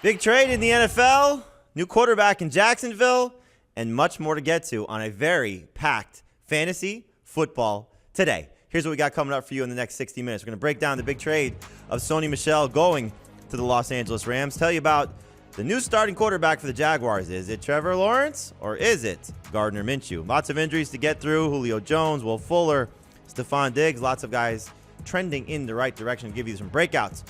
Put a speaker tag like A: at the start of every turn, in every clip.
A: Big trade in the NFL, new quarterback in Jacksonville, and much more to get to on a very packed fantasy football today. Here's what we got coming up for you in the next 60 minutes. We're going to break down the big trade of Sony Michel going to the Los Angeles Rams, tell you about the new starting quarterback for the Jaguars. Is it Trevor Lawrence or is it Gardner Minshew? Lots of injuries to get through. Julio Jones, Will Fuller, Stephon Diggs, lots of guys trending in the right direction. Give you some breakouts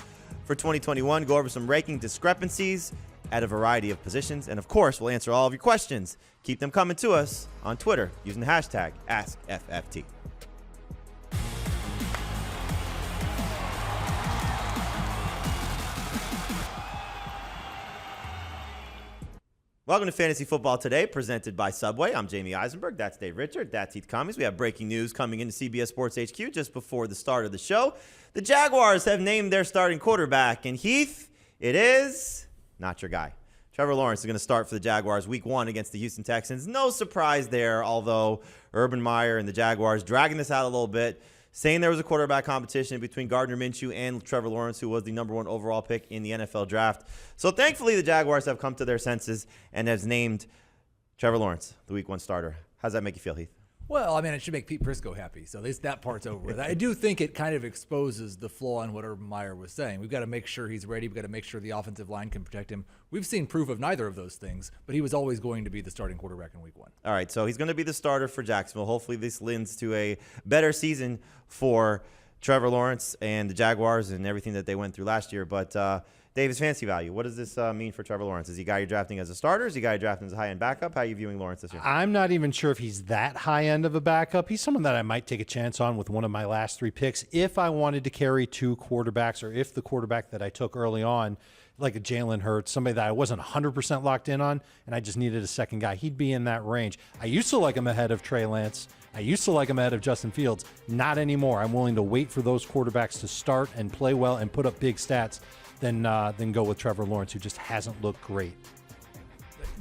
A: for 2021. Go over some ranking discrepancies at a variety of positions. And of course, we'll answer all of your questions. Keep them coming to us on Twitter using the hashtag AskFFT. Welcome to Fantasy Football Today, presented by Subway. I'm Jamie Eisenberg. That's Dave Richard. That's Heath Cummings. We have breaking news coming into CBS Sports HQ just before the start of the show. The Jaguars have named their starting quarterback, and Heath, it is not your guy. Trevor Lawrence is going to start for the Jaguars week 1 against the Houston Texans. No surprise there, although Urban Meyer and the Jaguars dragging this out a little bit, saying there was a quarterback competition between Gardner Minshew and Trevor Lawrence, who was the number 1 overall pick in the NFL draft. So thankfully, the Jaguars have come to their senses and has named Trevor Lawrence the week 1 starter. How does that make you feel, Heath?
B: Well, I mean, it should make Pete Prisco happy. So at least that part's over with. I do think it kind of exposes the flaw in what Urban Meyer was saying. We've got to make sure he's ready. We've got to make sure the offensive line can protect him. We've seen proof of neither of those things, but he was always going to be the starting quarterback in week 1.
A: All right, so he's going to be the starter for Jacksonville. Hopefully this lends to a better season for Trevor Lawrence and the Jaguars and everything that they went through last year. But Davis, fantasy value, what does this mean for Trevor Lawrence? Is he a guy you're drafting as a starter? Is he a guy you're drafting as a high-end backup? How are you viewing Lawrence this year?
C: I'm not even sure if he's that high-end of a backup. He's someone that I might take a chance on with one of my last 3 picks if I wanted to carry 2 quarterbacks, or if the quarterback that I took early on, like a Jalen Hurts, somebody that I wasn't 100% locked in on, and I just needed a second guy. He'd be in that range. I used to like him ahead of Trey Lance. I used to like him ahead of Justin Fields. Not anymore. I'm willing to wait for those quarterbacks to start and play well and put up big stats than go with Trevor Lawrence, who just hasn't looked great.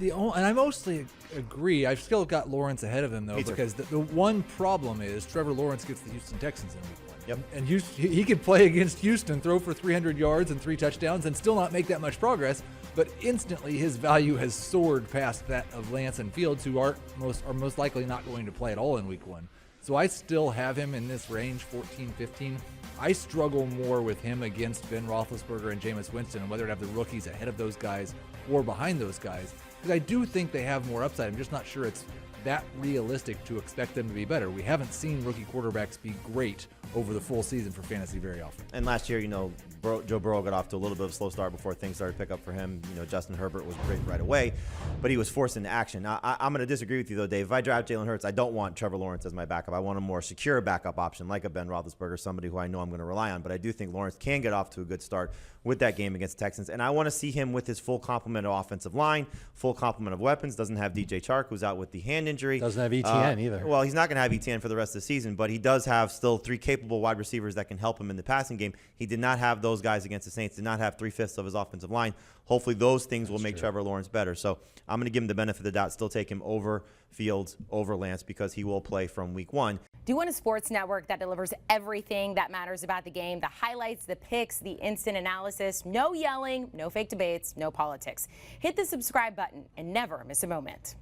B: And I mostly agree. I've still got Lawrence ahead of him, though, because the one problem is Trevor Lawrence gets the Houston Texans in week 1.
A: Yep.
B: And he could play against Houston, throw for 300 yards and 3 touchdowns and still not make that much progress. But instantly, his value has soared past that of Lance and Fields, who are most likely not going to play at all in week 1. So I still have him in this range, 14, 15. I struggle more with him against Ben Roethlisberger and Jameis Winston, and whether to have the rookies ahead of those guys or behind those guys, because I do think they have more upside. I'm just not sure it's that realistic to expect them to be better. We haven't seen rookie quarterbacks be great over the full season for fantasy very often.
A: And last year, Joe Burrow got off to a little bit of a slow start before things started to pick up for him. Justin Herbert was great right away, but he was forced into action. Now, I'm going to disagree with you, though, Dave. If I draft Jalen Hurts, I don't want Trevor Lawrence as my backup. I want a more secure backup option like a Ben Roethlisberger, somebody who I know I'm going to rely on. But I do think Lawrence can get off to a good start with that game against the Texans. And I want to see him with his full complement of offensive line, full complement of weapons. Doesn't have DJ Chark, who's out with the hand injury.
C: Doesn't have ETN either.
A: Well, he's not going to have ETN for the rest of the season, but he does have still 3 capable wide receivers that can help him in the passing game. He did not have those guys against the Saints, did not have 3/5 of his offensive line. Hopefully those things will make Trevor Lawrence better. So I'm going to give him the benefit of the doubt, still take him over Fields, over Lance, because he will play from week 1.
D: Do you want a sports network that delivers everything that matters about the game? The highlights, the picks, the instant analysis, no yelling, no fake debates, no politics. Hit the subscribe button and never miss a moment.